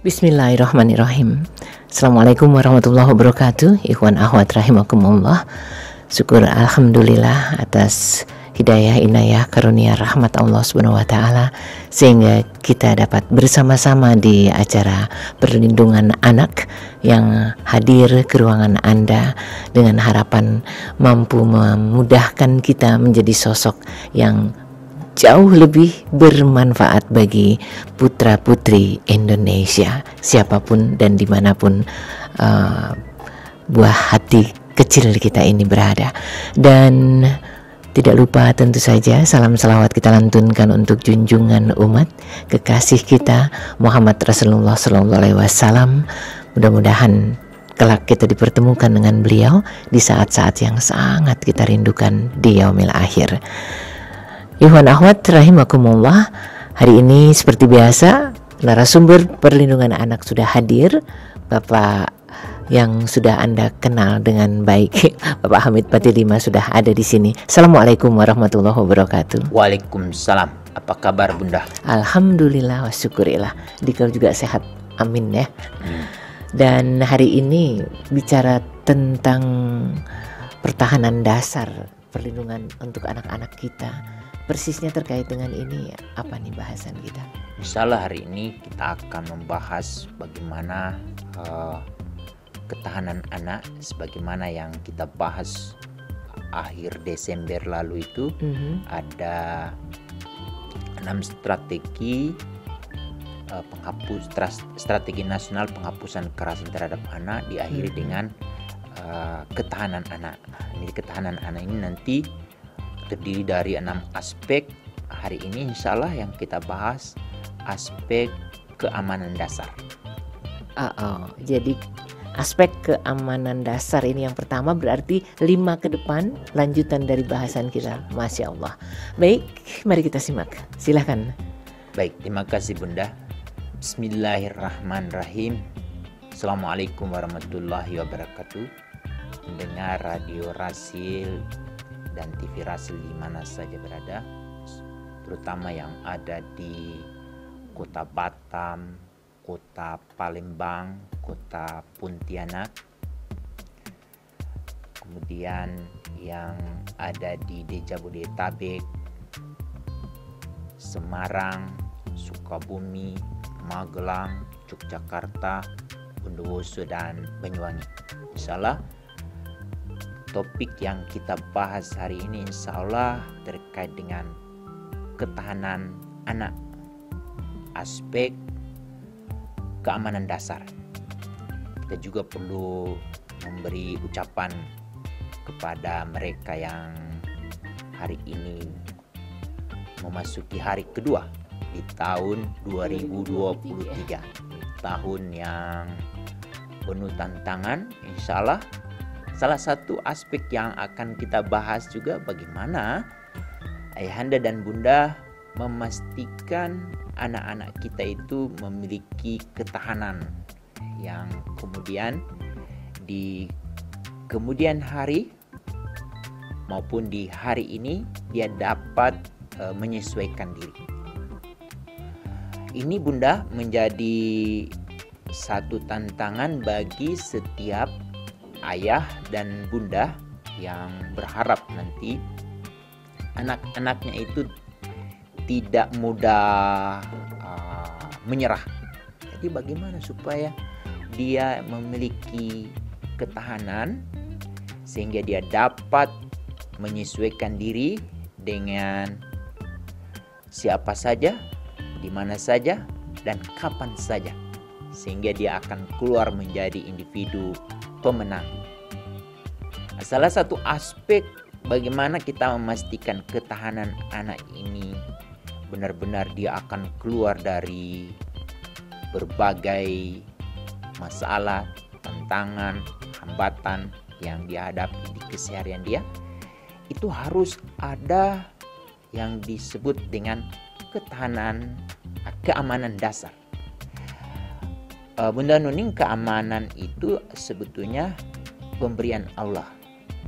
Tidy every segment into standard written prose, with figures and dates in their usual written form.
Bismillahirrahmanirrahim. Assalamualaikum warahmatullahi wabarakatuh. Ikhwan akhwat rahimakumullah. Syukur alhamdulillah atas hidayah, inayah, karunia rahmat Allah Subhanahu wa taala sehingga kita dapat bersama-sama di acara perlindungan anak yang hadir ke ruangan Anda dengan harapan mampu memudahkan kita menjadi sosok yang jauh lebih bermanfaat bagi putra-putri Indonesia, siapapun dan dimanapun buah hati kecil kita ini berada. Dan tidak lupa tentu saja salam selawat kita lantunkan untuk junjungan umat kekasih kita Muhammad Rasulullah SAW. Mudah-mudahan kelak kita dipertemukan dengan beliau di saat-saat yang sangat kita rindukan di yaumil akhir. Ikhwan akhwat rahimakumullah, hari ini seperti biasa narasumber perlindungan anak sudah hadir, Bapak yang sudah Anda kenal dengan baik, Bapak Hamid Patilima sudah ada di sini. Assalamualaikum warahmatullahi wabarakatuh. Waalaikumsalam. Apa kabar Bunda? Alhamdulillah wa syukurillah. Dikau juga sehat, amin ya. Dan hari ini bicara tentang pertahanan dasar, perlindungan untuk anak-anak kita. Persisnya terkait dengan ini apa nih bahasan kita? Insyaallah hari ini kita akan membahas bagaimana ketahanan anak, sebagaimana yang kita bahas akhir Desember lalu itu. Ada 6 strategi strategi nasional penghapusan kekerasan terhadap anak, diakhiri dengan ketahanan anak. Ini ketahanan anak ini nanti terdiri dari 6 aspek. Hari ini insya Allah yang kita bahas aspek keamanan dasar. Jadi aspek keamanan dasar ini yang pertama, berarti 5 ke depan lanjutan dari bahasan kita. Masya Allah. Baik, mari kita simak. Silahkan. Baik, terima kasih Bunda. Bismillahirrahmanirrahim. Assalamualaikum warahmatullahi wabarakatuh. Mendengar Radio Rasil dan TV Rasil di mana saja berada, terutama yang ada di Kota Batam, Kota Palembang, Kota Pontianak, kemudian yang ada di Jabodetabek, Semarang, Sukabumi, Magelang, Yogyakarta, Bondowoso dan Banyuwangi. Insyaallah topik yang kita bahas hari ini insya Allah terkait dengan ketahanan anak, aspek keamanan dasar. Kita juga perlu memberi ucapan kepada mereka yang hari ini memasuki hari kedua di tahun 2023, tahun yang penuh tantangan. Insya Allah salah satu aspek yang akan kita bahas juga bagaimana ayahanda dan bunda memastikan anak-anak kita itu memiliki ketahanan yang kemudian di kemudian hari maupun di hari ini dia dapat menyesuaikan diri. Ini Bunda menjadi satu tantangan bagi setiap ayah dan bunda yang berharap nanti anak-anaknya itu tidak mudah menyerah. Jadi bagaimana supaya dia memiliki ketahanan sehingga dia dapat menyesuaikan diri dengan siapa saja, di mana saja, dan kapan saja, sehingga dia akan keluar menjadi individu pemenang. Salah satu aspek bagaimana kita memastikan ketahanan anak ini benar-benar dia akan keluar dari berbagai masalah, tantangan, hambatan yang dihadapi di keseharian dia, itu harus ada yang disebut dengan ketahanan, keamanan dasar. Bunda Nuning, keamanan itu sebetulnya pemberian Allah.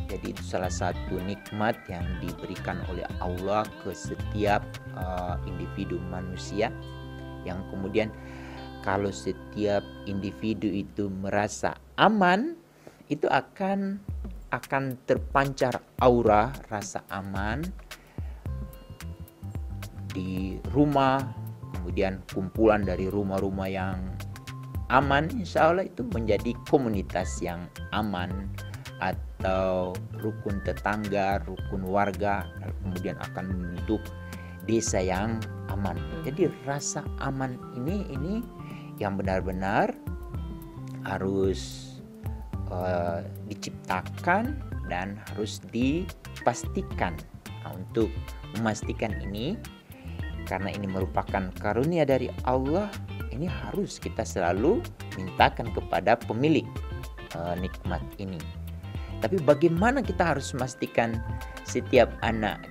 Jadi itu salah satu nikmat yang diberikan oleh Allah ke setiap individu manusia, yang kemudian kalau setiap individu itu merasa aman, itu akan terpancar aura rasa aman di rumah, kemudian kumpulan dari rumah-rumah yang aman, insya Allah itu menjadi komunitas yang aman, atau rukun tetangga, rukun warga, kemudian akan membentuk desa yang aman. Jadi rasa aman ini yang benar-benar harus diciptakan dan harus dipastikan. Nah, untuk memastikan ini, karena ini merupakan karunia dari Allah, ini harus kita selalu mintakan kepada pemilik nikmat ini. Tapi bagaimana kita harus memastikan setiap anak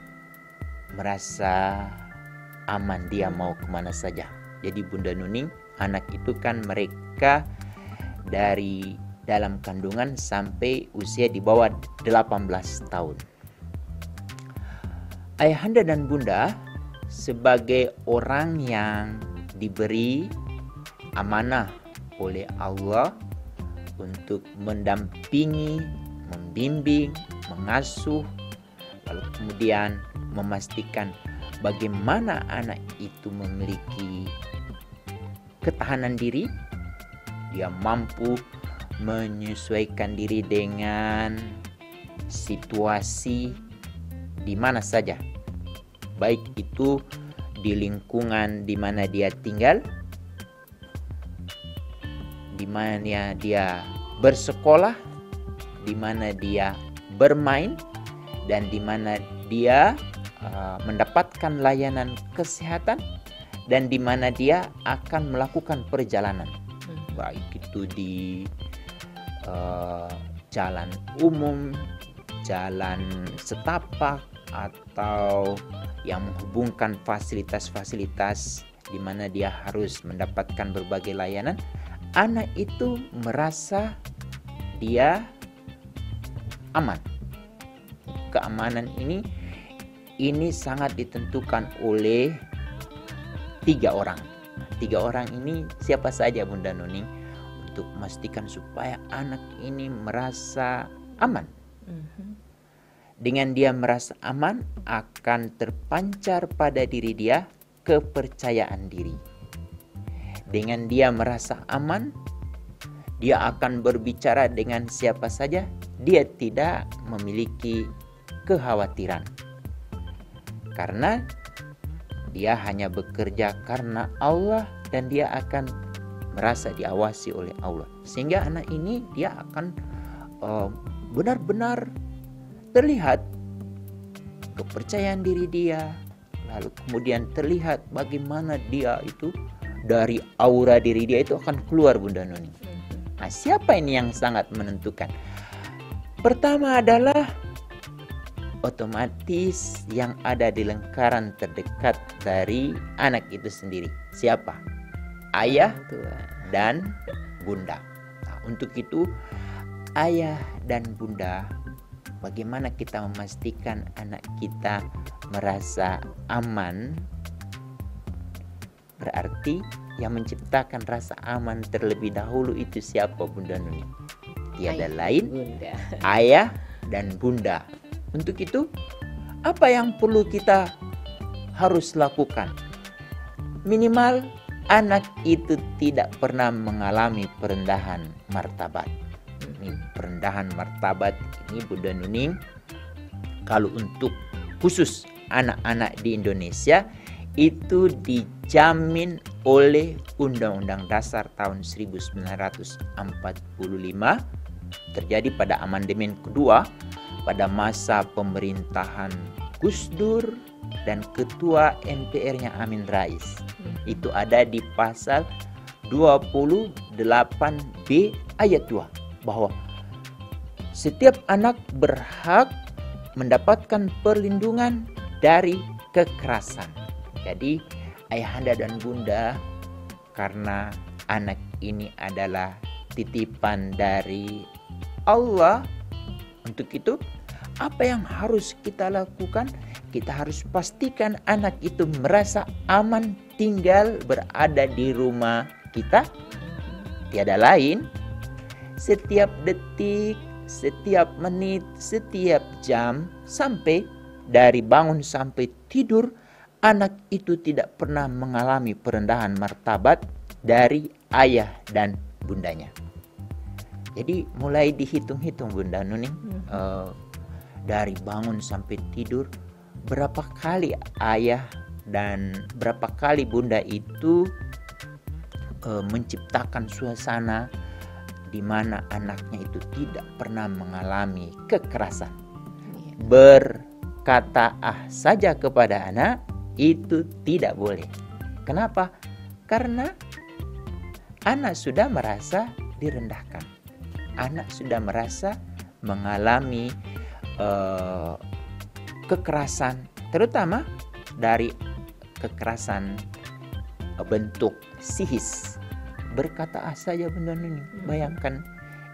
merasa aman, dia mau kemana saja? Jadi Bunda Nuning, anak itu kan mereka dari dalam kandungan sampai usia di bawah 18 tahun. Ayahanda dan Bunda sebagai orang yang diberi amanah oleh Allah untuk mendampingi, membimbing, mengasuh, lalu kemudian memastikan bagaimana anak itu memiliki ketahanan diri, dia mampu menyesuaikan diri dengan situasi di mana saja, baik itu di lingkungan di mana dia tinggal, di mana dia bersekolah, di mana dia bermain, dan di mana dia mendapatkan layanan kesehatan, dan di mana dia akan melakukan perjalanan, baik itu di jalan umum, jalan setapak, atau yang menghubungkan fasilitas-fasilitas di mana dia harus mendapatkan berbagai layanan. Anak itu merasa dia aman. Keamanan ini sangat ditentukan oleh 3 orang. 3 orang ini siapa saja Bunda Nuning, untuk memastikan supaya anak ini merasa aman. Dengan dia merasa aman, akan terpancar pada diri dia kepercayaan diri. Dengan dia merasa aman, dia akan berbicara dengan siapa saja, dia tidak memiliki kekhawatiran. Karena dia hanya bekerja karena Allah, dan dia akan merasa diawasi oleh Allah. Sehingga anak ini dia akan benar-benar terlihat kepercayaan diri dia, lalu kemudian terlihat bagaimana dia itu dari aura diri dia itu akan keluar Bunda Nuning. Nah, siapa ini yang sangat menentukan? Pertama adalah otomatis yang ada di lingkaran terdekat dari anak itu sendiri. Siapa? Ayah dan Bunda. Nah, untuk itu ayah dan Bunda, bagaimana kita memastikan anak kita merasa aman? Berarti yang menciptakan rasa aman terlebih dahulu itu siapa Bunda Nuning? Tiada lain, Bunda. Ayah dan Bunda. Untuk itu, apa yang perlu kita harus lakukan? Minimal anak itu tidak pernah mengalami perendahan martabat. Ini perendahan martabat ini Bunda Nuning, kalau untuk khusus anak-anak di Indonesia itu dijamin oleh Undang-Undang Dasar tahun 1945, terjadi pada amandemen kedua pada masa pemerintahan Gus Dur dan Ketua MPR-nya Amin Rais. Itu ada di pasal 28B ayat 2 bahwa setiap anak berhak mendapatkan perlindungan dari kekerasan. Jadi ayahanda dan bunda, karena anak ini adalah titipan dari Allah, untuk itu apa yang harus kita lakukan? Kita harus pastikan anak itu merasa aman tinggal berada di rumah kita tiada lain, setiap detik, setiap menit, setiap jam, sampai dari bangun sampai tidur, anak itu tidak pernah mengalami perendahan martabat dari ayah dan bundanya. Jadi mulai dihitung-hitung Bunda Nuning, dari bangun sampai tidur, berapa kali ayah dan berapa kali bunda itu menciptakan suasana di mana anaknya itu tidak pernah mengalami kekerasan. Berkata saja kepada anak itu tidak boleh. Kenapa? Karena anak sudah merasa direndahkan. Anak sudah merasa mengalami kekerasan, terutama dari kekerasan bentuk psikis. Berkata saja Bunda Nuning. Bayangkan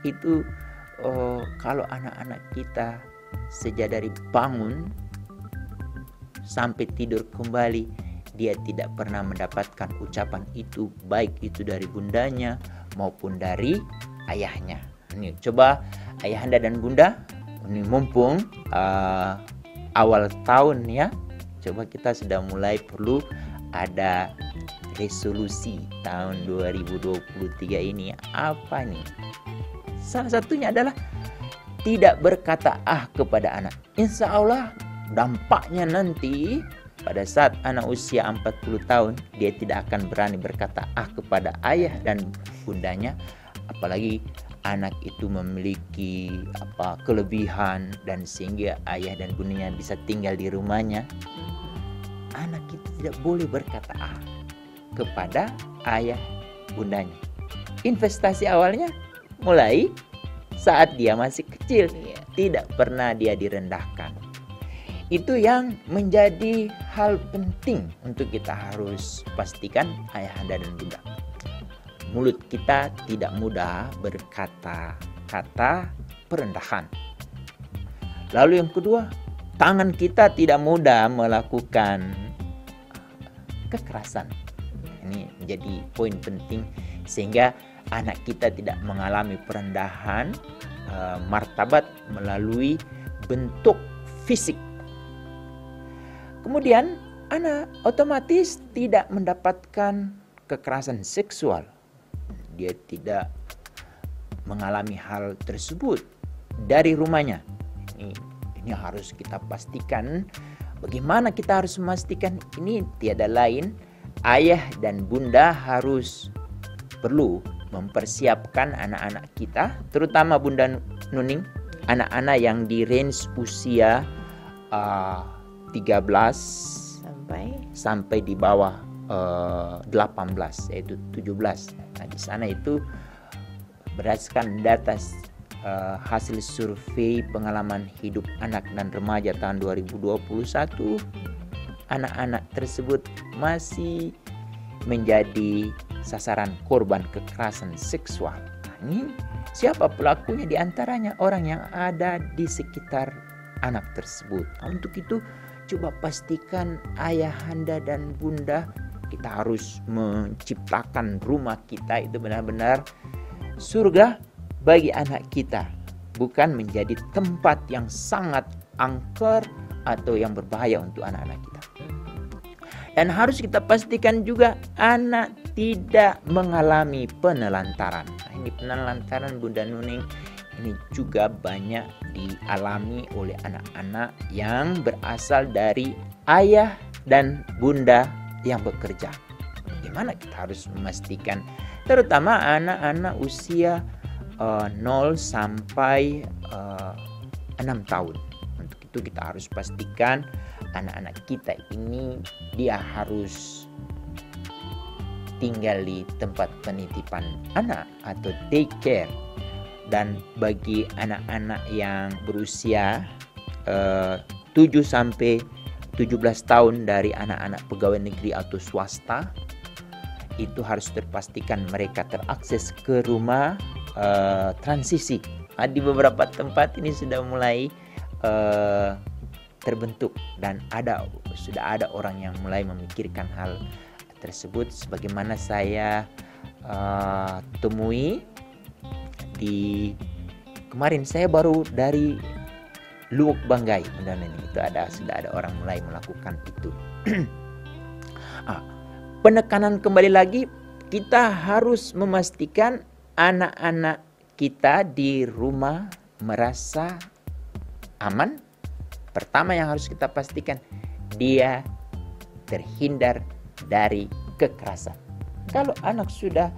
itu kalau anak-anak kita sejak dari bangun sampai tidur kembali, dia tidak pernah mendapatkan ucapan itu, baik itu dari bundanya maupun dari ayahnya. Ini coba ayahanda dan bunda, ini mumpung awal tahun ya, coba kita sudah mulai perlu ada resolusi tahun 2023 ini. Apa nih? Salah satunya adalah tidak berkata kepada anak. Insya Allah dampaknya nanti pada saat anak usia 40 tahun, dia tidak akan berani berkata kepada ayah dan bundanya, apalagi anak itu memiliki kelebihan dan sehingga ayah dan bundanya bisa tinggal di rumahnya. Anak itu tidak boleh berkata kepada ayah bundanya. Investasi awalnya mulai saat dia masih kecil, tidak pernah dia direndahkan. Itu yang menjadi hal penting untuk kita harus pastikan ayahanda dan bunda. Mulut kita tidak mudah berkata-kata perendahan. Lalu yang kedua, tangan kita tidak mudah melakukan kekerasan. Ini menjadi poin penting sehingga anak kita tidak mengalami perendahan martabat melalui bentuk fisik. Kemudian anak otomatis tidak mendapatkan kekerasan seksual. Dia tidak mengalami hal tersebut dari rumahnya. Ini harus kita pastikan. Bagaimana kita harus memastikan ini? Tiada lain, ayah dan bunda harus perlu mempersiapkan anak-anak kita, terutama Bunda Nuning, anak-anak yang di range usia 13 sampai di bawah 18, yaitu 17. Nah, di sana itu berdasarkan data hasil survei pengalaman hidup anak dan remaja tahun 2021, anak-anak tersebut masih menjadi sasaran korban kekerasan seksual. Nah, ini siapa pelakunya? Di antaranya orang yang ada di sekitar anak tersebut. Nah, untuk itu coba pastikan ayahanda dan bunda, kita harus menciptakan rumah kita itu benar-benar surga bagi anak kita, bukan menjadi tempat yang sangat angker atau yang berbahaya untuk anak-anak kita. Dan harus kita pastikan juga anak tidak mengalami penelantaran. Nah, ini penelantaran Bunda Nuning ini juga banyak dialami oleh anak-anak yang berasal dari ayah dan bunda yang bekerja. Bagaimana kita harus memastikan, terutama anak-anak usia 0 sampai 6 tahun. Untuk itu kita harus pastikan anak-anak kita ini dia harus tinggal di tempat penitipan anak atau daycare. Dan bagi anak-anak yang berusia 7 sampai 17 tahun dari anak-anak pegawai negeri atau swasta, itu harus terpastikan mereka terakses ke rumah transisi. Di beberapa tempat ini sudah mulai terbentuk dan sudah ada orang yang mulai memikirkan hal tersebut. Sebagaimana saya temui di kemarin saya baru dari Luwuk Banggai, Bunda Neni, itu sudah ada orang mulai melakukan itu. Penekanan kembali lagi, kita harus memastikan anak-anak kita di rumah merasa aman. Pertama yang harus kita pastikan, dia terhindar dari kekerasan. Kalau anak sudah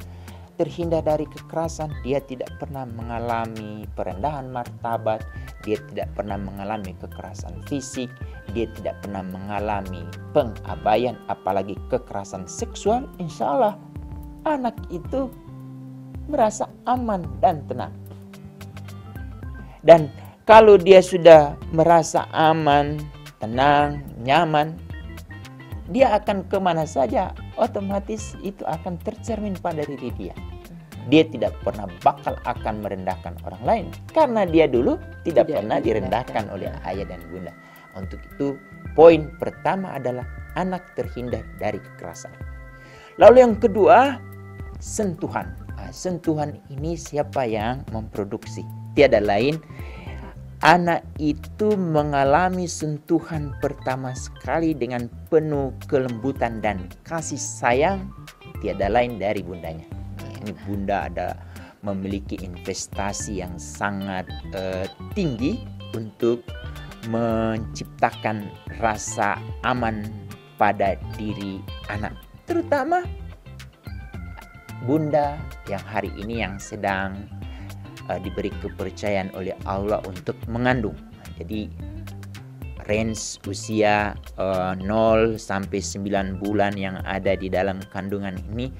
terhindar dari kekerasan, dia tidak pernah mengalami perendahan martabat, dia tidak pernah mengalami kekerasan fisik, dia tidak pernah mengalami pengabaian, apalagi kekerasan seksual, insya Allah anak itu merasa aman dan tenang. Dan kalau dia sudah merasa aman, tenang, nyaman, dia akan kemana saja, otomatis itu akan tercermin pada diri dia. Dia tidak pernah bakal akan merendahkan orang lain, karena dia dulu tidak pernah direndahkan oleh ayah dan bunda. Untuk itu, poin pertama adalah anak terhindar dari kekerasan. Lalu yang kedua, sentuhan. Sentuhan ini siapa yang memproduksi? Tiada lain, anak itu mengalami sentuhan pertama sekali dengan penuh kelembutan dan kasih sayang, tiada lain dari bundanya. Ini bunda memiliki investasi yang sangat tinggi untuk menciptakan rasa aman pada diri anak. Terutama bunda yang hari ini yang sedang diberi kepercayaan oleh Allah untuk mengandung. Jadi range usia 0 sampai 9 bulan yang ada di dalam kandungan ini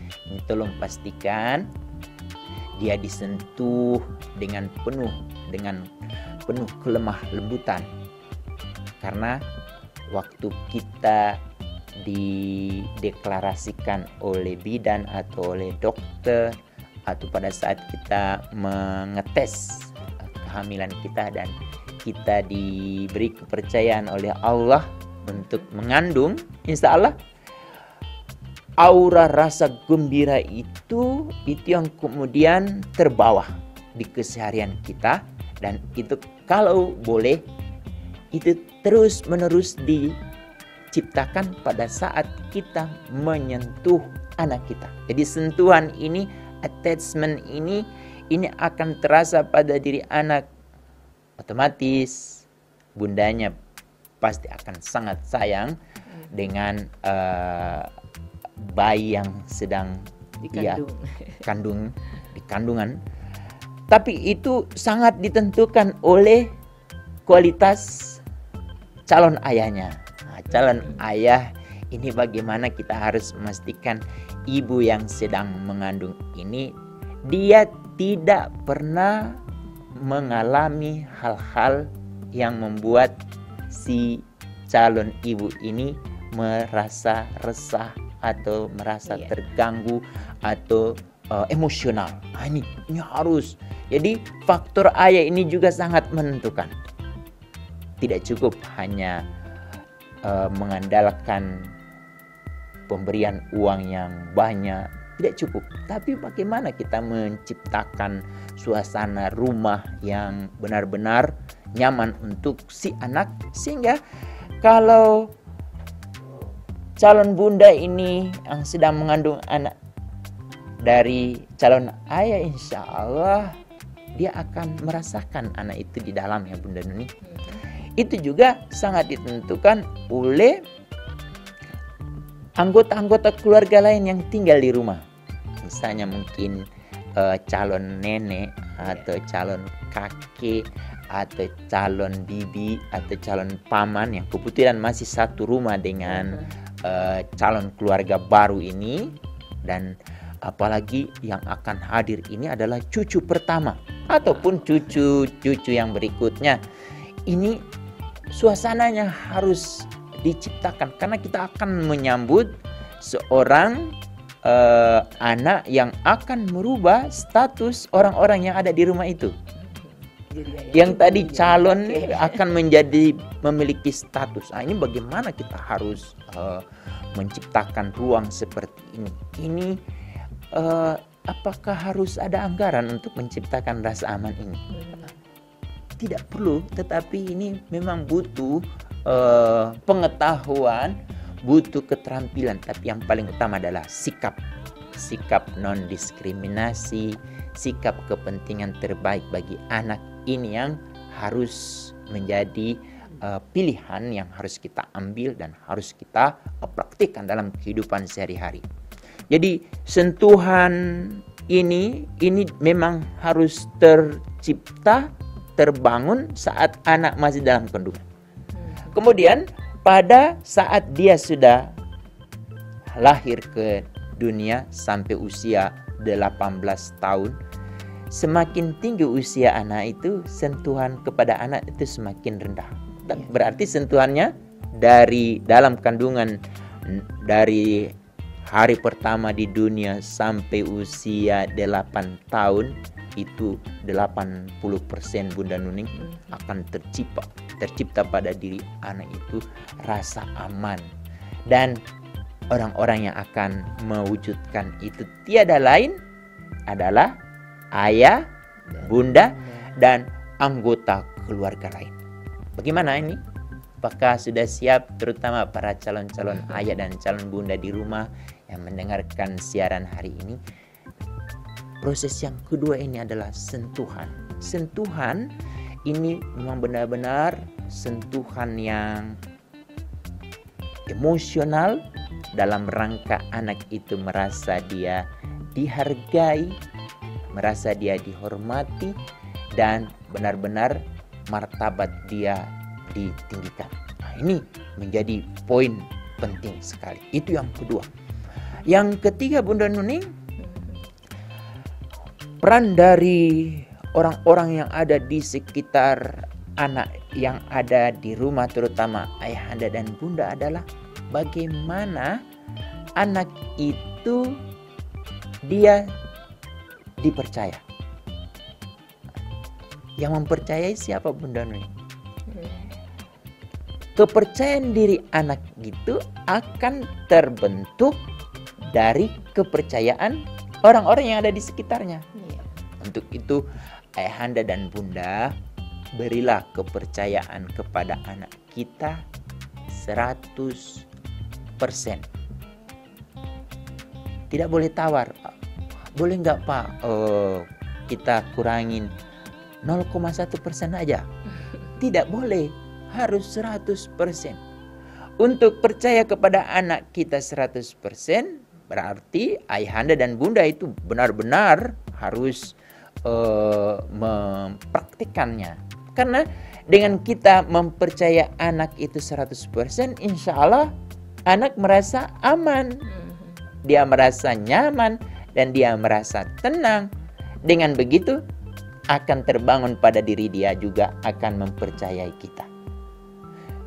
tolong pastikan dia disentuh dengan penuh kelemah lembutan. Karena waktu kita dideklarasikan oleh bidan atau oleh dokter, atau pada saat kita mengetes kehamilan kita dan kita diberi kepercayaan oleh Allah untuk mengandung, insya Allah aura rasa gembira itu yang kemudian terbawa di keseharian kita, dan itu kalau boleh itu terus menerus diciptakan pada saat kita menyentuh anak kita. Jadi sentuhan ini, attachment ini akan terasa pada diri anak. Otomatis bundanya pasti akan sangat sayang dengan bayi yang sedang kandungan. Tapi itu sangat ditentukan oleh kualitas calon ayahnya. Calon ayah ini bagaimana kita harus memastikan ibu yang sedang mengandung ini dia tidak pernah mengalami hal-hal yang membuat si calon ibu ini merasa resah atau merasa terganggu atau emosional. Ini harus. Jadi faktor ayah ini juga sangat menentukan. Tidak cukup hanya mengandalkan pemberian uang yang banyak, tidak cukup. Tapi bagaimana kita menciptakan suasana rumah yang benar-benar nyaman untuk si anak, sehingga kalau calon bunda ini yang sedang mengandung anak dari calon ayah, insya Allah dia akan merasakan anak itu di dalam, ya Bunda Nuni. Itu juga sangat ditentukan oleh anggota-anggota keluarga lain yang tinggal di rumah. Misalnya mungkin calon nenek atau calon kakek atau calon bibi atau calon paman yang kebetulan masih satu rumah dengan calon keluarga baru ini. Dan apalagi yang akan hadir ini adalah cucu pertama ataupun cucu yang berikutnya. Ini suasananya harus diciptakan karena kita akan menyambut seorang anak yang akan merubah status orang-orang yang ada di rumah itu. Yang tadi calon akan memiliki status. Ini bagaimana kita harus menciptakan ruang seperti ini. Ini apakah harus ada anggaran untuk menciptakan rasa aman ini? Tidak perlu, tetapi ini memang butuh pengetahuan, butuh keterampilan. Tapi yang paling utama adalah sikap non-diskriminasi, sikap kepentingan terbaik bagi anak ini yang harus menjadi pilihan yang harus kita ambil dan harus kita praktikkan dalam kehidupan sehari-hari. Jadi sentuhan ini memang harus tercipta, terbangun saat anak masih dalam kandungan. Kemudian pada saat dia sudah lahir ke dunia sampai usia 18 tahun, semakin tinggi usia anak itu, sentuhan kepada anak itu semakin rendah. Berarti sentuhannya dari dalam kandungan, dari hari pertama di dunia sampai usia 8 tahun, itu 80% Bunda Nuning akan tercipta pada diri anak itu rasa aman. Dan orang-orang yang akan mewujudkan itu tiada lain adalah ayah, bunda, dan anggota keluarga lain. Bagaimana ini? Apakah sudah siap, terutama para calon-calon ayah dan calon bunda di rumah yang mendengarkan siaran hari ini? Proses yang kedua ini adalah sentuhan. Sentuhan ini memang benar-benar sentuhan yang emosional dalam rangka anak itu merasa dia dihargai, merasa dia dihormati, dan benar-benar martabat dia ditinggikan. Nah, ini menjadi poin penting sekali. Itu yang kedua. Yang ketiga, Bunda Nuning, peran dari orang-orang yang ada di sekitar anak yang ada di rumah, terutama ayahanda dan bunda, adalah bagaimana anak itu dia dipercaya. Yang mempercayai siapa, Bunda Nuning? Kepercayaan diri anak itu akan terbentuk dari kepercayaan orang-orang yang ada di sekitarnya. Untuk itu, ayahanda dan bunda, berilah kepercayaan kepada anak kita 100%. Tidak boleh tawar. Boleh nggak, Pak? Kita kurangin 0,1% aja. Tidak boleh, harus 100%. Untuk percaya kepada anak kita 100%, berarti ayahanda dan bunda itu benar-benar harus mempraktikannya. Karena dengan kita mempercaya anak itu 100%, insya Allah anak merasa aman, dia merasa nyaman, dan dia merasa tenang. Dengan begitu akan terbangun pada diri dia juga akan mempercayai kita.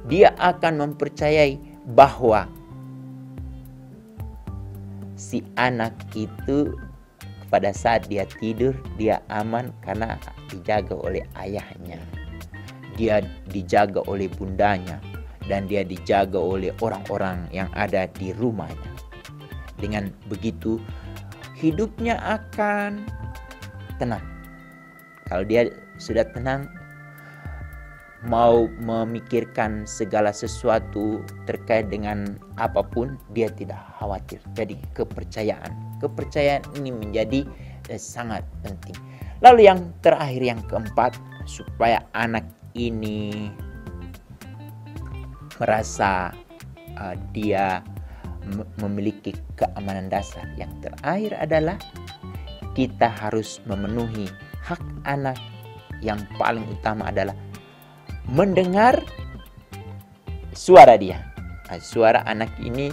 Dia akan mempercayai bahwa si anak itu pada saat dia tidur, dia aman karena dijaga oleh ayahnya. Dia dijaga oleh bundanya. Dan dia dijaga oleh orang-orang yang ada di rumahnya. Dengan begitu, hidupnya akan tenang. Kalau dia sudah tenang, mau memikirkan segala sesuatu terkait dengan apapun, dia tidak khawatir. Jadi kepercayaan ini menjadi sangat penting. Lalu yang terakhir, yang keempat, supaya anak ini merasa dia memiliki keamanan dasar, yang terakhir adalah kita harus memenuhi hak anak. Yang paling utama adalah mendengar suara dia. Suara anak ini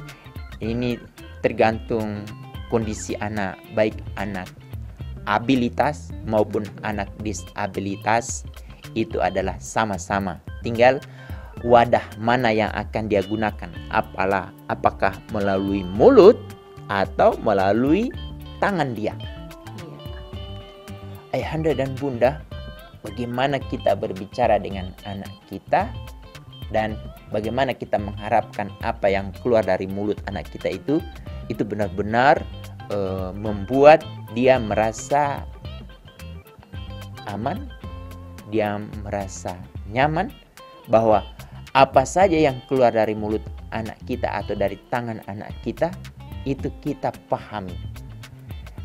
tergantung kondisi anak, baik anak abilitas maupun anak disabilitas, itu adalah sama-sama. Tinggal wadah mana yang akan dia gunakan, apakah melalui mulut atau melalui tangan dia. Ayahanda dan bunda, bagaimana kita berbicara dengan anak kita, dan bagaimana kita mengharapkan apa yang keluar dari mulut anak kita itu benar-benar membuat dia merasa aman, dia merasa nyaman bahwa apa saja yang keluar dari mulut anak kita atau dari tangan anak kita itu kita pahami.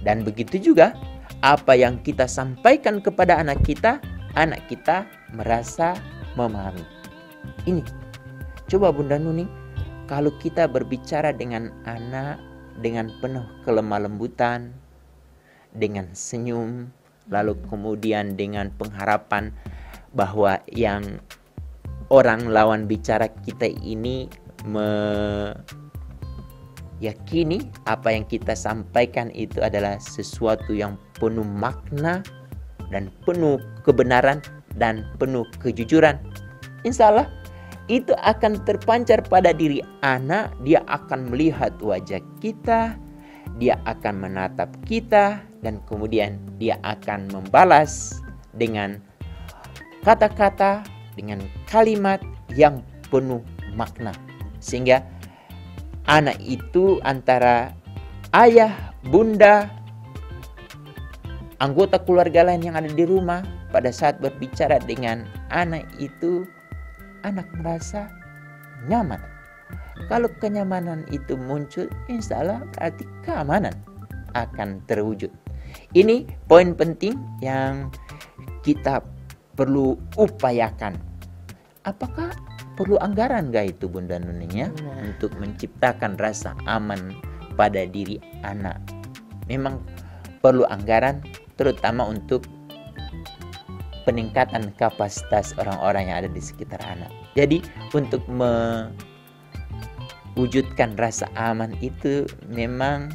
Dan begitu juga apa yang kita sampaikan kepada anak kita merasa memahami. Ini, coba Bunda Nuni, kalau kita berbicara dengan anak dengan penuh kelemah lembutan, dengan senyum, lalu kemudian dengan pengharapan bahwa yang orang lawan bicara kita ini meyakini apa yang kita sampaikan itu adalah sesuatu yang penuh makna dan penuh kebenaran dan penuh kejujuran. Insya Allah itu akan terpancar pada diri anak. Dia akan melihat wajah kita, dia akan menatap kita, dan kemudian dia akan membalas dengan kata-kata, dengan kalimat yang penuh makna. Sehingga anak itu antara ayah, bunda, anggota keluarga lain yang ada di rumah, pada saat berbicara dengan anak itu, anak merasa nyaman. Kalau kenyamanan itu muncul, insya Allah berarti keamanan akan terwujud. Ini poin penting yang kita perlu upayakan. Apakah perlu anggaran gak itu Bunda Nuning untuk menciptakan rasa aman pada diri anak? Memang perlu anggaran, terutama untuk peningkatan kapasitas orang-orang yang ada di sekitar anak. Jadi untuk mewujudkan rasa aman itu memang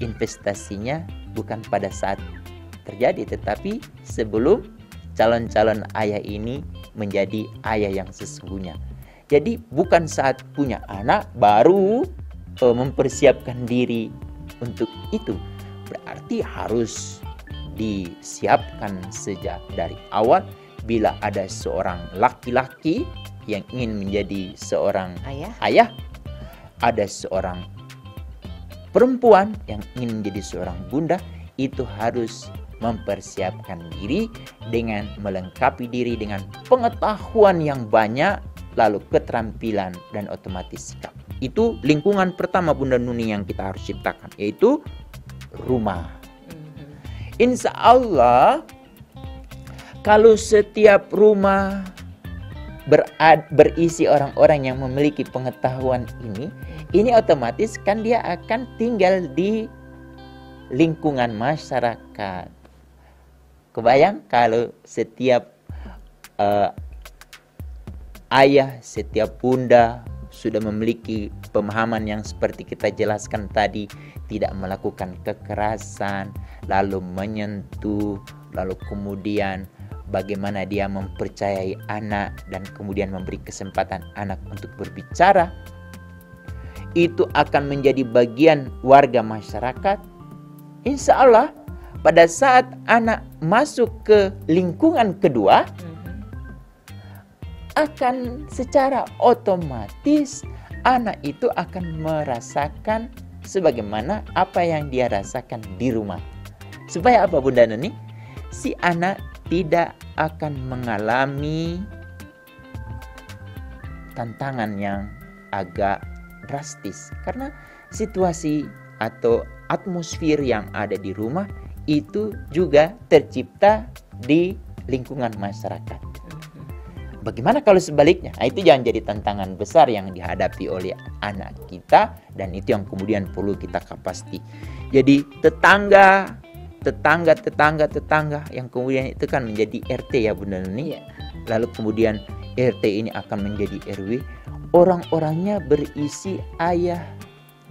investasinya bukan pada saat terjadi, tetapi sebelum calon-calon ayah ini menjadi ayah yang sesungguhnya. Jadi bukan saat punya anak baru mempersiapkan diri untuk itu. Berarti harus disiapkan sejak dari awal. Bila ada seorang laki-laki yang ingin menjadi seorang ayah, ada seorang perempuan yang ingin menjadi seorang bunda, itu harus mempersiapkan diri dengan melengkapi diri dengan pengetahuan yang banyak, lalu keterampilan dan otomatis sikap. Itu lingkungan pertama Bunda Nuni yang kita harus ciptakan, yaitu rumah. Insya Allah kalau setiap rumah berisi orang-orang yang memiliki pengetahuan ini otomatis kan dia akan tinggal di lingkungan masyarakat. Kebayang kalau setiap ayah, setiap bunda sudah memiliki pemahaman yang seperti kita jelaskan tadi, tidak melakukan kekerasan, lalu menyentuh, lalu kemudian bagaimana dia mempercayai anak dan kemudian memberi kesempatan anak untuk berbicara, itu akan menjadi bagian warga masyarakat. Insya Allah pada saat anak masuk ke lingkungan kedua, akan secara otomatis anak itu akan merasakan sebagaimana apa yang dia rasakan di rumah. Supaya apa Bunda Neni? Si anak tidak akan mengalami tantangan yang agak drastis. Karena situasi atau atmosfer yang ada di rumah itu juga tercipta di lingkungan masyarakat. Bagaimana kalau sebaliknya? Nah, itu jangan jadi tantangan besar yang dihadapi oleh anak kita, dan itu yang kemudian perlu kita kapasti. Jadi tetangga yang kemudian itu kan menjadi RT ya Bunda Nuni. Lalu kemudian RT ini akan menjadi RW. Orang-orangnya berisi ayah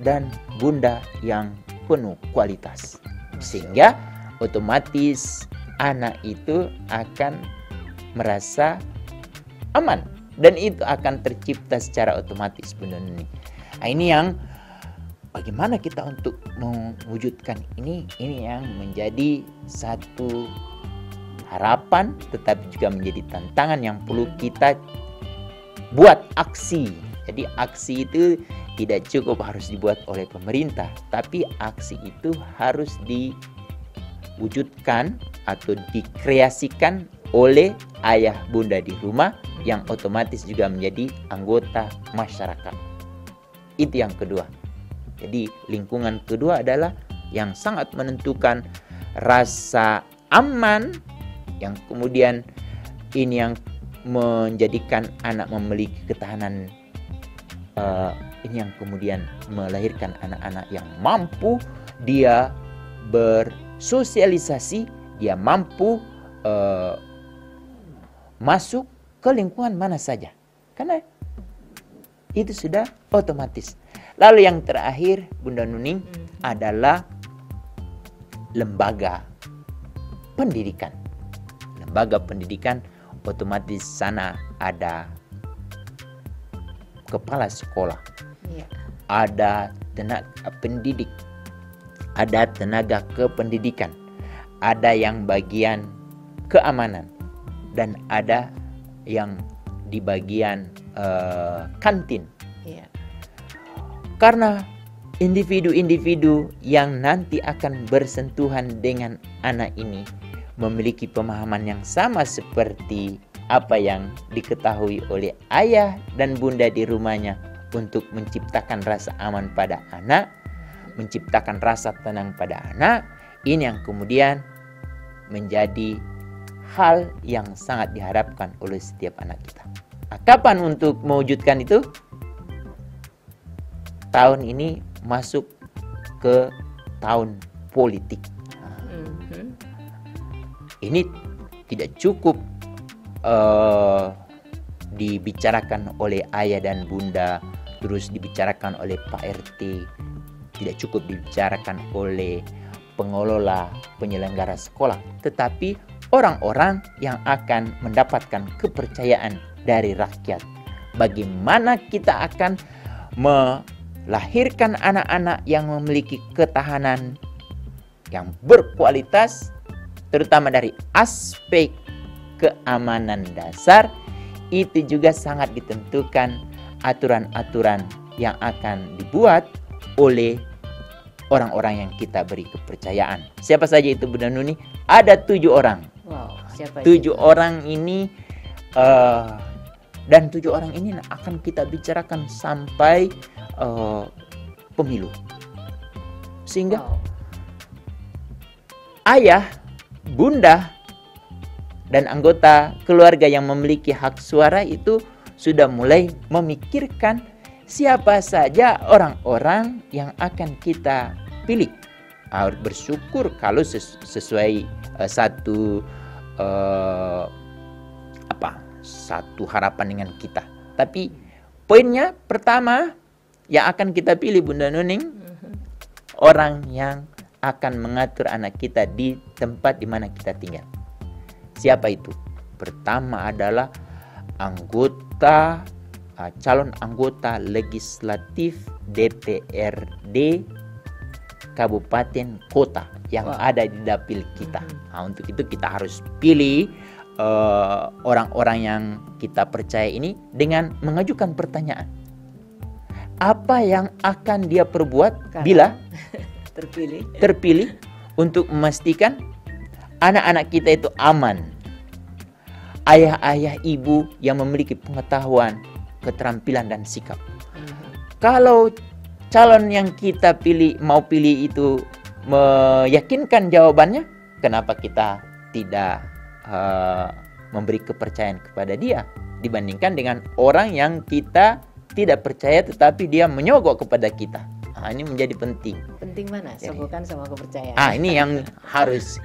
dan bunda yang penuh kualitas. Sehingga otomatis anak itu akan merasa aman, dan itu akan tercipta secara otomatis Bunda Nuni. Nah, ini yang bagaimana kita untuk mewujudkan ini yang menjadi satu harapan, tetapi juga menjadi tantangan yang perlu kita buat aksi Jadi aksi itu tidak cukup harus dibuat oleh pemerintah, tapi aksi itu harus diwujudkan atau dikreasikan oleh ayah bunda di rumah yang otomatis juga menjadi anggota masyarakat. Itu yang kedua. Jadi lingkungan kedua adalah yang sangat menentukan rasa aman, yang kemudian ini yang menjadikan anak memiliki ketahanan, ini yang kemudian melahirkan anak-anak yang mampu dia bersosialisasi, dia mampu masuk ke lingkungan mana saja, karena itu sudah otomatis. Lalu yang terakhir Bunda Nuning adalah lembaga pendidikan. Lembaga pendidikan otomatis sana ada kepala sekolah, ada tenaga pendidik, ada tenaga kependidikan, ada yang bagian keamanan, dan ada yang di bagian kantin. Karena individu-individu yang nanti akan bersentuhan dengan anak ini memiliki pemahaman yang sama seperti apa yang diketahui oleh ayah dan bunda di rumahnya untuk menciptakan rasa aman pada anak, menciptakan rasa tenang pada anak. Ini yang kemudian menjadi hal yang sangat diharapkan oleh setiap anak kita. Nah, kapan untuk mewujudkan itu? Tahun ini masuk ke tahun politik. Ini tidak cukup dibicarakan oleh ayah dan bunda, terus dibicarakan oleh Pak RT, tidak cukup dibicarakan oleh pengelola penyelenggara sekolah, tetapi orang-orang yang akan mendapatkan kepercayaan dari rakyat. Bagaimana kita akan melahirkan anak-anak yang memiliki ketahanan yang berkualitas, terutama dari aspek keamanan dasar. Itu juga sangat ditentukan aturan-aturan yang akan dibuat oleh orang-orang yang kita beri kepercayaan. Siapa saja itu Bunda Nuni? Ada 7 orang. Wow, siapa 7 orang ini, dan 7 orang ini akan kita bicarakan sampai pemilu. Sehingga ayah, bunda, dan anggota keluarga yang memiliki hak suara itu sudah mulai memikirkan siapa saja orang-orang yang akan kita pilih. Harus bersyukur kalau sesuai satu harapan dengan kita. Tapi poinnya pertama yang akan kita pilih Bunda Nuning, orang yang akan mengatur anak kita di tempat di mana kita tinggal. Siapa itu? Pertama adalah calon anggota legislatif DPRD kabupaten kota yang ada di dapil kita. Nah, untuk itu kita harus pilih orang-orang yang kita percaya ini dengan mengajukan pertanyaan. Apa yang akan dia perbuat bila terpilih untuk memastikan anak-anak kita itu aman. Ayah-ayah, ibu yang memiliki pengetahuan, keterampilan dan sikap. Kalau calon yang kita mau pilih itu meyakinkan jawabannya, kenapa kita tidak memberi kepercayaan kepada dia dibandingkan dengan orang yang kita tidak percaya tetapi dia menyogok kepada kita. Nah, ini menjadi penting. Penting mana? Sogokan sama kepercayaan. Ini yang harus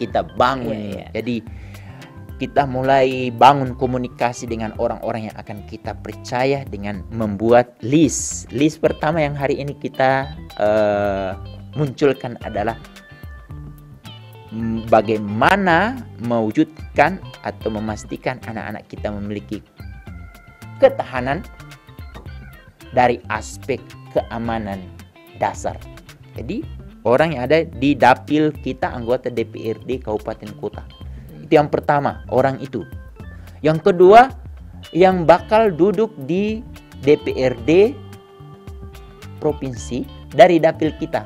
kita bangun. Jadi kita mulai bangun komunikasi dengan orang-orang yang akan kita percaya dengan membuat list. List pertama yang hari ini kita munculkan adalah bagaimana mewujudkan atau memastikan anak-anak kita memiliki ketahanan dari aspek keamanan dasar. Jadi orang yang ada di dapil kita, anggota DPRD kabupaten kota, itu yang pertama, orang itu. Yang kedua, yang bakal duduk di DPRD provinsi dari dapil kita.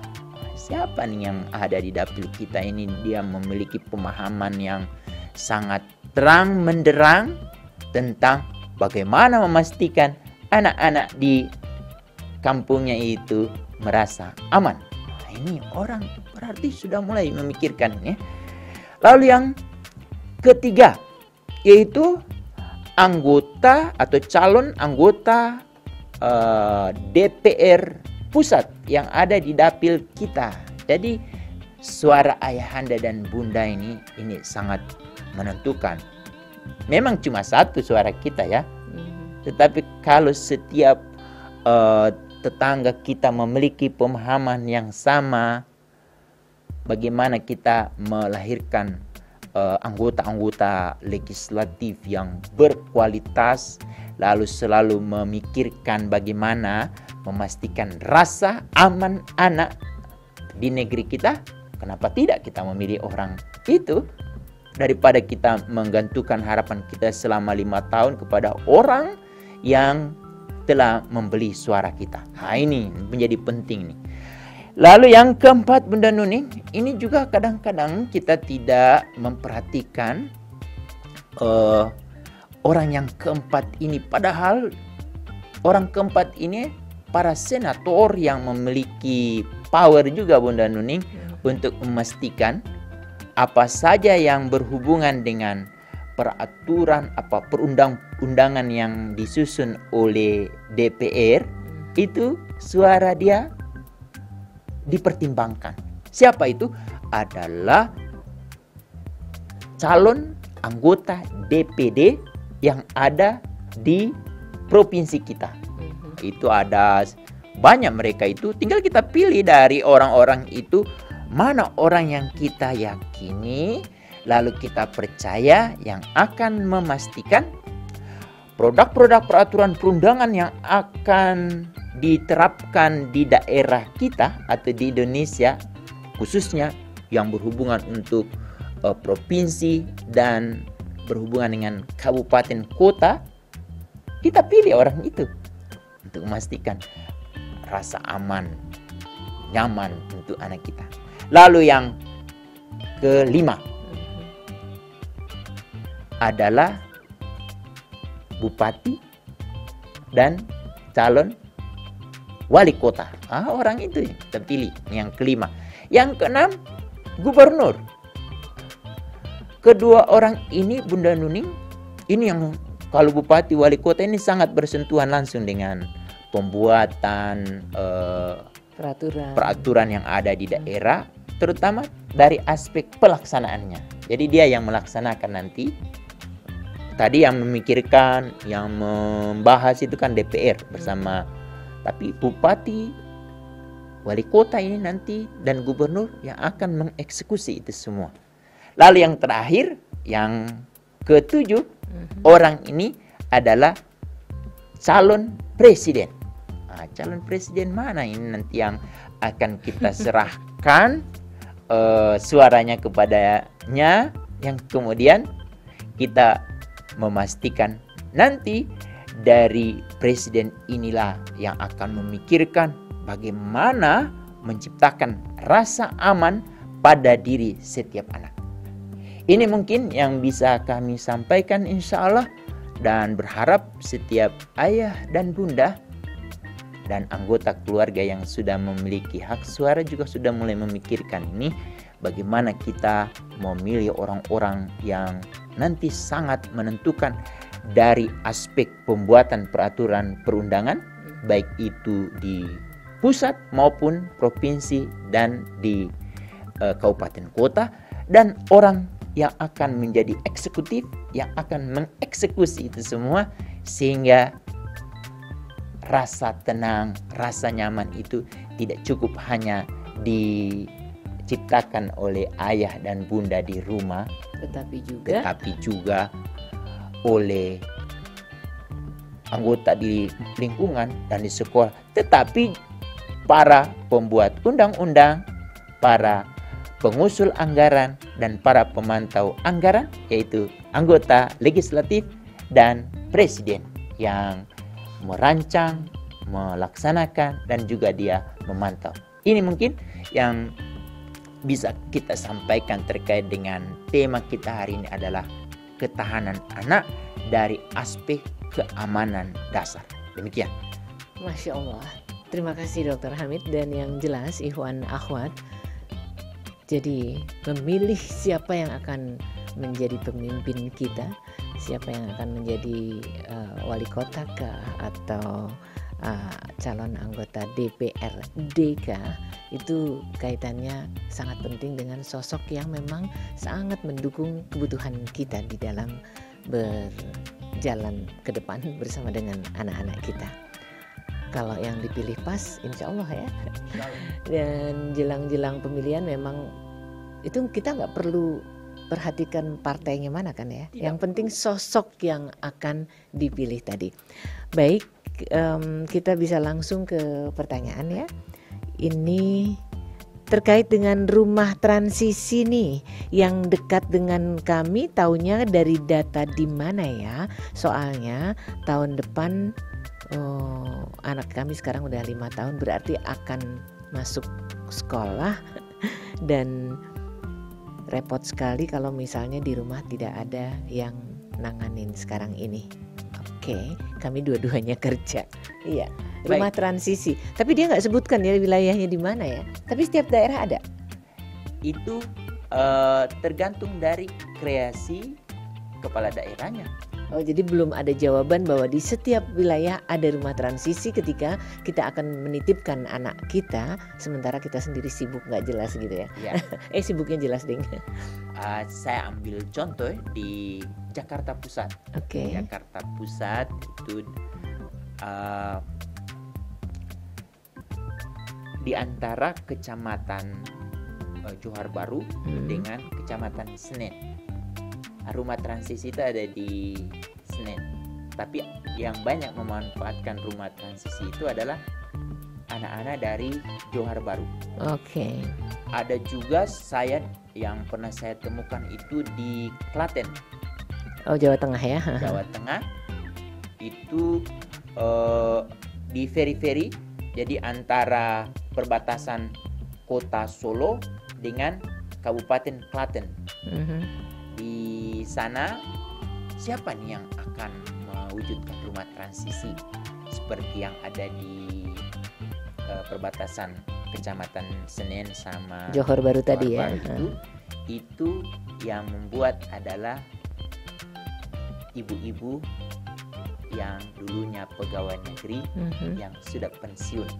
Siapa nih yang ada di dapil kita ini? Dia memiliki pemahaman yang sangat terang menderang tentang bagaimana memastikan anak-anak di kampungnya itu merasa aman. Nah, ini orang berarti sudah mulai memikirkan ya. Lalu yang ketiga yaitu anggota atau calon anggota DPR pusat yang ada di dapil kita. Jadi suara ayahanda dan bunda ini sangat menentukan. Memang cuma satu suara kita ya. Tetapi kalau setiap tetangga kita memiliki pemahaman yang sama, bagaimana kita melahirkan anggota-anggota legislatif yang berkualitas, lalu selalu memikirkan bagaimana memastikan rasa aman anak di negeri kita. Kenapa tidak kita memilih orang itu daripada kita menggantungkan harapan kita selama 5 tahun kepada orang yang telah membeli suara kita. Nah, ini menjadi penting nih. Lalu yang keempat Bunda Nuning, ini juga kadang-kadang kita tidak memperhatikan orang yang keempat ini. Padahal orang keempat ini para senator yang memiliki power juga Bunda Nuning untuk memastikan apa saja yang berhubungan dengan peraturan perundang-undangan yang disusun oleh DPR itu suara dia dipertimbangkan. Siapa itu? Adalah calon anggota DPD yang ada di provinsi kita. Itu ada banyak mereka itu. Tinggal kita pilih dari orang-orang itu mana orang yang kita yakini, lalu kita percaya yang akan memastikan produk-produk peraturan perundangan yang akan diterapkan di daerah kita atau di Indonesia, khususnya yang berhubungan untuk provinsi dan berhubungan dengan kabupaten kota. Kita pilih orang itu untuk memastikan rasa aman, nyaman untuk anak kita. Lalu yang kelima adalah bupati dan calon wali kota. Orang itu terpilih. Yang kelima. Yang keenam, gubernur. Kedua orang ini Bunda Nuning, ini yang kalau bupati wali kota ini sangat bersentuhan langsung dengan pembuatan peraturan yang ada di daerah, terutama dari aspek pelaksanaannya. Jadi dia yang melaksanakan nanti. Tadi yang memikirkan, yang membahas itu kan DPR bersama. Tapi bupati, wali kota ini nanti dan gubernur yang akan mengeksekusi itu semua. Lalu yang terakhir, yang ketujuh, orang ini adalah calon presiden. Calon presiden mana ini nanti yang akan kita serahkan suaranya kepadanya, yang kemudian kita memastikan nanti dari presiden inilah yang akan memikirkan bagaimana menciptakan rasa aman pada diri setiap anak. Ini mungkin yang bisa kami sampaikan insya Allah, dan berharap setiap ayah dan bunda dan anggota keluarga yang sudah memiliki hak suara juga sudah mulai memikirkan ini, bagaimana kita memilih orang-orang yang nanti sangat menentukan dari aspek pembuatan peraturan perundangan, baik itu di pusat maupun provinsi dan di kabupaten kota, dan orang yang akan menjadi eksekutif yang akan mengeksekusi itu semua, sehingga rasa tenang, rasa nyaman itu tidak cukup hanya diciptakan oleh ayah dan bunda di rumah, tetapi juga oleh anggota di lingkungan dan di sekolah, tetapi para pembuat undang-undang, para pengusul anggaran, dan para pemantau anggaran, yaitu anggota legislatif dan presiden yang merancang, melaksanakan, dan juga dia memantau. Ini mungkin yang bisa kita sampaikan terkait dengan tema kita hari ini adalah ketahanan anak dari aspek keamanan dasar. Demikian. Masya Allah. Terima kasih Dr. Hamid, dan yang jelas Ikhwan Akhwat, jadi memilih siapa yang akan menjadi pemimpin kita, siapa yang akan menjadi wali kota kah atau calon anggota DPRD kah, itu kaitannya sangat penting dengan sosok yang memang sangat mendukung kebutuhan kita di dalam berjalan ke depan bersama dengan anak-anak kita. Kalau yang dipilih pas, insya Allah ya. Dan jelang-jelang pemilihan memang itu kita nggak perlu perhatikan partainya mana kan ya. Yang penting sosok yang akan dipilih tadi. Baik, kita bisa langsung ke pertanyaan ya. Ini terkait dengan rumah transisi nih, yang dekat dengan kami taunya dari data di mana ya? Soalnya tahun depan anak kami sekarang udah 5 tahun, berarti akan masuk sekolah dan repot sekali kalau misalnya di rumah tidak ada yang nanganin sekarang ini. Oke, kami dua-duanya kerja. Iya, rumah transisi. Tapi dia nggak sebutkan ya wilayahnya di mana ya. Tapi setiap daerah ada. Itu tergantung dari kreasi kepala daerahnya. Oh, jadi belum ada jawaban bahwa di setiap wilayah ada rumah transisi ketika kita akan menitipkan anak kita, sementara kita sendiri sibuk nggak jelas gitu ya. Ya. Sibuknya jelas ding. Saya ambil contoh di Jakarta Pusat. Oke. Jakarta Pusat itu di antara kecamatan Johar Baru dengan kecamatan Senen. Rumah transisi itu ada di Senen. Tapi yang banyak memanfaatkan rumah transisi itu adalah anak-anak dari Johar Baru. Oke. Ada juga yang pernah saya temukan itu di Klaten. Oh, Jawa Tengah ya. Jawa Tengah itu di Feri-Feri, jadi antara perbatasan kota Solo dengan Kabupaten Klaten. Di sana siapa nih yang akan mewujudkan rumah transisi seperti yang ada di perbatasan kecamatan Senen sama Johor Baru tadi ya. Itu yang membuat adalah ibu-ibu yang dulunya pegawai negeri yang sudah pensiun.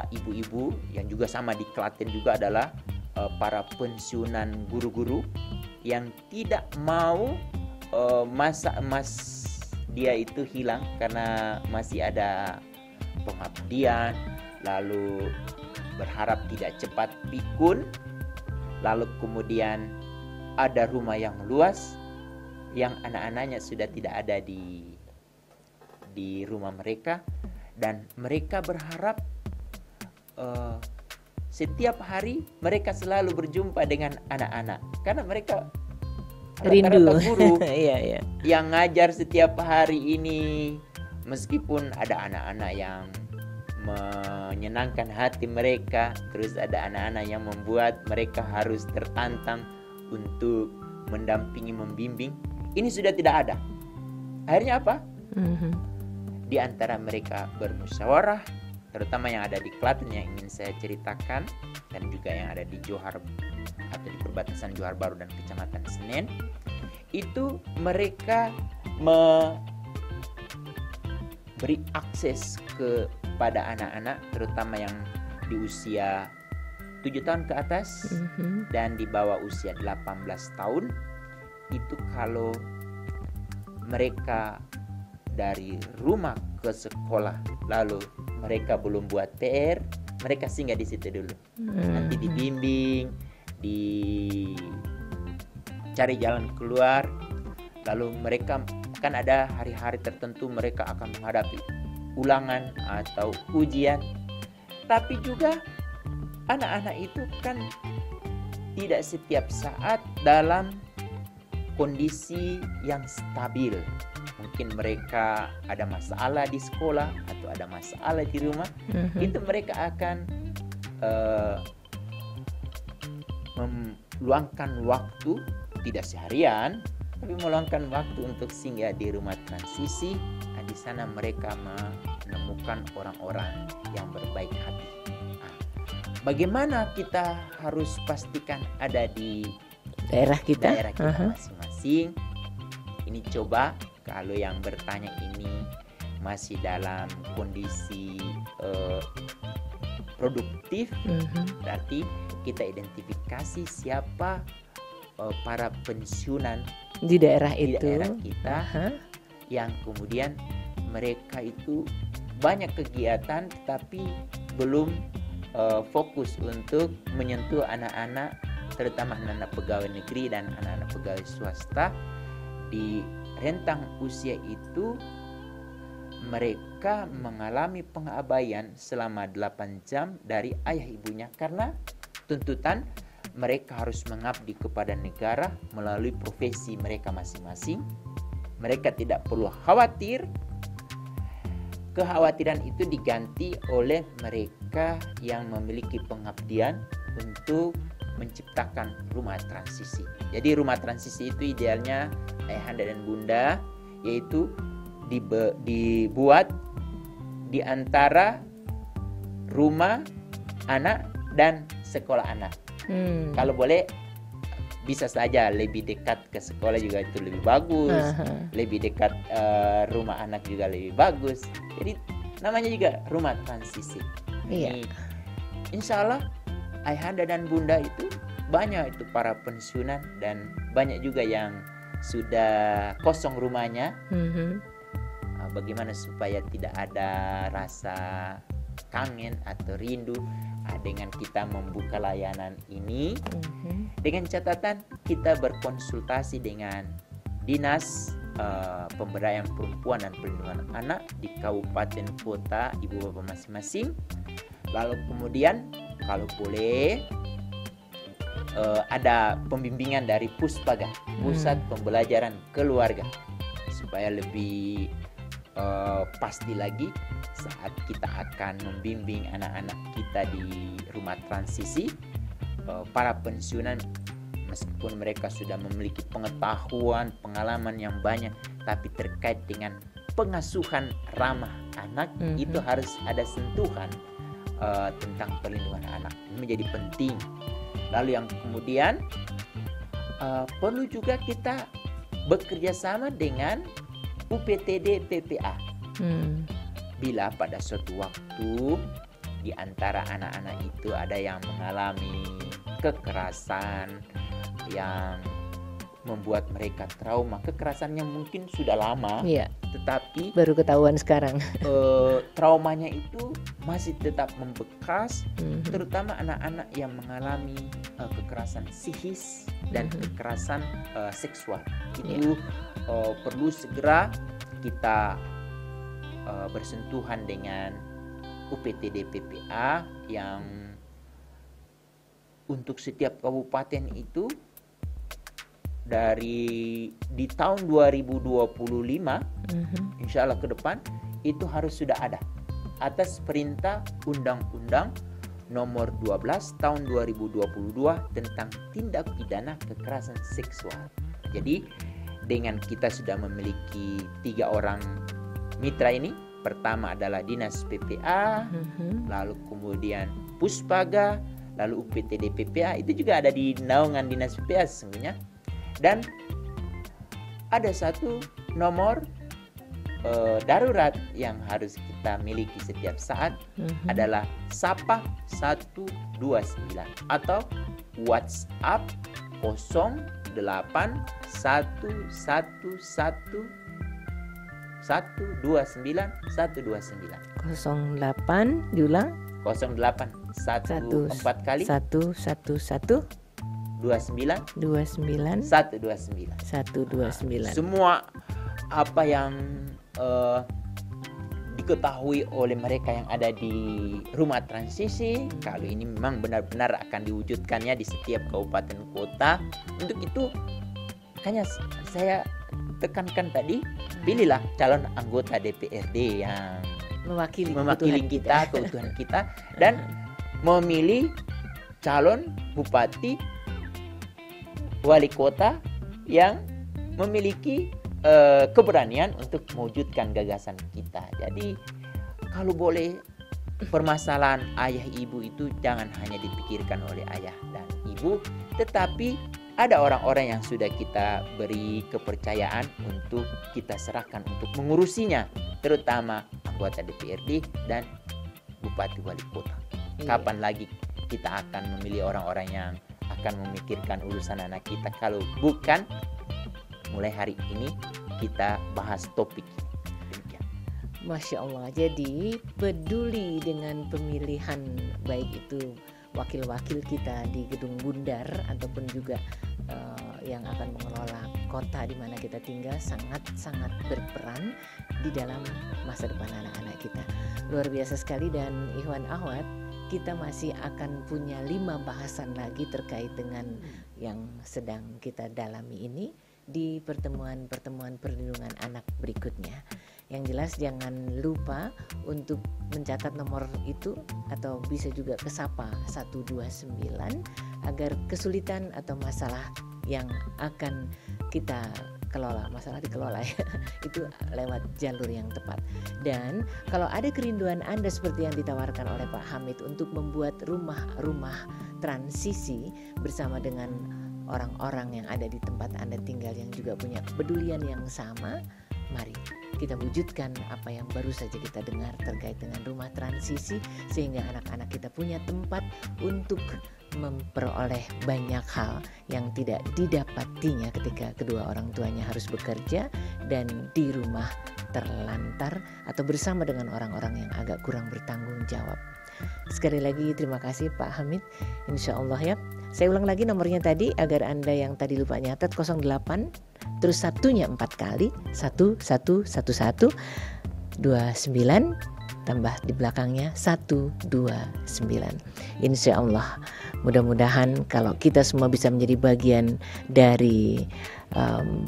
Ibu-ibu yang juga sama di Klaten juga adalah para pensiunan guru-guru yang tidak mau masa emas dia itu hilang karena masih ada pengabdian, lalu berharap tidak cepat pikun, lalu kemudian ada rumah yang luas yang anak-anaknya sudah tidak ada di rumah mereka, dan mereka berharap setiap hari mereka selalu berjumpa dengan anak-anak karena mereka rindu guru iya. Yang ngajar setiap hari ini, meskipun ada anak-anak yang menyenangkan hati mereka, terus ada anak-anak yang membuat mereka harus tertantang untuk mendampingi, membimbing. Ini sudah tidak ada. Akhirnya apa? Di antara mereka bermusyawarah, terutama yang ada di Klaten yang ingin saya ceritakan, dan juga yang ada di Johar atau di perbatasan Johar Baru dan kecamatan Senen, itu mereka memberi akses kepada anak-anak, terutama yang di usia 7 tahun ke atas dan di bawah usia 18 tahun. Itu kalau mereka dari rumah ke sekolah lalu mereka belum buat PR, mereka singgah di situ dulu. Nanti dibimbing, dicari jalan keluar. Lalu mereka kan ada hari-hari tertentu mereka akan menghadapi ulangan atau ujian. Tapi juga anak-anak itu kan tidak setiap saat dalam kondisi yang stabil. mungkin mereka ada masalah di sekolah atau ada masalah di rumah, itu mereka akan meluangkan waktu, tidak seharian, tapi meluangkan waktu untuk singgah di rumah transisi. Di sana mereka menemukan orang-orang yang berbaik hati. Bagaimana kita harus pastikan ada di daerah kita masing-masing? Ini coba kalau yang bertanya ini masih dalam kondisi produktif, berarti kita identifikasi siapa para pensiunan di daerah kita yang kemudian mereka itu banyak kegiatan tapi belum fokus untuk menyentuh anak-anak, terutama anak-anak pegawai negeri dan anak-anak pegawai swasta. Di rentang usia itu mereka mengalami pengabaian selama 8 jam dari ayah ibunya karena tuntutan mereka harus mengabdi kepada negara melalui profesi mereka masing-masing. Mereka tidak perlu khawatir. Kekhawatiran itu diganti oleh mereka yang memiliki pengabdian untuk menciptakan rumah transisi. Jadi rumah transisi itu idealnya ayahanda dan bunda, yaitu dibuat di antara rumah anak dan sekolah anak. Kalau boleh bisa saja lebih dekat ke sekolah juga itu lebih bagus, lebih dekat rumah anak juga lebih bagus. Jadi namanya juga rumah transisi. Ini insya Allah ayahanda dan bunda itu banyak itu para pensiunan dan banyak juga yang sudah kosong rumahnya. Bagaimana supaya tidak ada rasa kangen atau rindu dengan kita membuka layanan ini, dengan catatan kita berkonsultasi dengan Dinas Pemberdayaan Perempuan dan Perlindungan Anak di kabupaten kota ibu bapak masing-masing. Lalu kemudian kalau boleh ada pembimbingan dari Puspaga, Pusat Pembelajaran Keluarga, supaya lebih pasti lagi saat kita akan membimbing anak-anak kita di rumah transisi. Para pensiunan meskipun mereka sudah memiliki pengetahuan, pengalaman yang banyak, tapi terkait dengan pengasuhan ramah anak itu harus ada sentuhan tentang perlindungan anak. Ini menjadi penting. Lalu yang kemudian perlu juga kita bekerja sama dengan UPTD PPA. Bila pada suatu waktu di antara anak-anak itu ada yang mengalami kekerasan yang membuat mereka trauma, kekerasannya mungkin sudah lama, tetapi baru ketahuan sekarang. Traumanya itu masih tetap membekas, terutama anak-anak yang mengalami kekerasan psikis dan kekerasan seksual. Itu perlu segera kita bersentuhan dengan UPTD PPA yang untuk setiap kabupaten itu di tahun 2025 insya Allah ke depan itu harus sudah ada atas perintah Undang-Undang nomor 12 tahun 2022 tentang tindak pidana kekerasan seksual. Jadi dengan kita sudah memiliki 3 orang mitra ini, pertama adalah Dinas PPA, lalu kemudian Puspaga, lalu UPTD PPA, itu juga ada di naungan Dinas PPA sesungguhnya. Dan ada satu nomor darurat yang harus kita miliki setiap saat adalah Sapa 129 atau WhatsApp 08 111 129 08 diulang 08 4 kali 111 29 129 Semua apa yang diketahui oleh mereka yang ada di rumah transisi, kalau ini memang benar-benar akan diwujudkannya di setiap kabupaten kota. Untuk itu, makanya saya tekankan tadi, pilihlah calon anggota DPRD yang mewakili kita, kebutuhan kita, dan memilih calon bupati, wali kota yang memiliki keberanian untuk mewujudkan gagasan kita. Jadi kalau boleh, permasalahan ayah ibu itu jangan hanya dipikirkan oleh ayah dan ibu, tetapi ada orang-orang yang sudah kita beri kepercayaan untuk kita serahkan untuk mengurusinya, terutama anggota DPRD dan bupati wali kota. Kapan lagi kita akan memilih orang-orang yang akan memikirkan urusan anak kita kalau bukan mulai hari ini kita bahas topik demikian. Masya Allah, jadi peduli dengan pemilihan baik itu wakil-wakil kita di Gedung Bundar ataupun juga yang akan mengelola kota di mana kita tinggal sangat-sangat berperan di dalam masa depan anak-anak kita. Luar biasa sekali, dan Ikhwan Akhwat, kita masih akan punya 5 bahasan lagi terkait dengan yang sedang kita dalami ini di pertemuan-pertemuan perlindungan anak berikutnya. Yang jelas jangan lupa untuk mencatat nomor itu atau bisa juga kesapa 129 agar kesulitan atau masalah yang akan kita kelola, masalah dikelola ya, itu lewat jalur yang tepat. Dan kalau ada kerinduan Anda seperti yang ditawarkan oleh Pak Hamid untuk membuat rumah-rumah transisi bersama dengan orang-orang yang ada di tempat Anda tinggal yang juga punya kepedulian yang sama, mari kita wujudkan apa yang baru saja kita dengar terkait dengan rumah transisi, sehingga anak-anak kita punya tempat untuk memperoleh banyak hal yang tidak didapatinya ketika kedua orang tuanya harus bekerja dan di rumah terlantar atau bersama dengan orang-orang yang agak kurang bertanggung jawab. Sekali lagi terima kasih Pak Hamid. Insya Allah ya. Saya ulang lagi nomornya tadi agar Anda yang tadi lupa nyatet, 08 terus satunya 4 kali 1111 29 tambah di belakangnya 129. Insya Allah mudah-mudahan kalau kita semua bisa menjadi bagian dari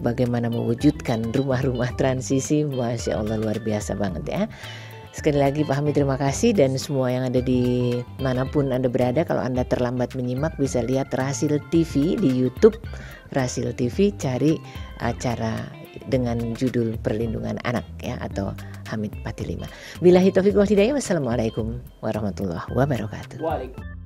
bagaimana mewujudkan rumah-rumah transisi, Masya Allah luar biasa banget ya. Sekali lagi Pak Hamid terima kasih, dan semua yang ada di manapun Anda berada, kalau Anda terlambat menyimak bisa lihat Rasil TV di YouTube. Rasil TV, cari acara dengan judul Perlindungan Anak ya, atau Hamid Pati 5. Billahi taufiq wal hidayah. Wassalamualaikum warahmatullahi wabarakatuh. Waalaikumsalam.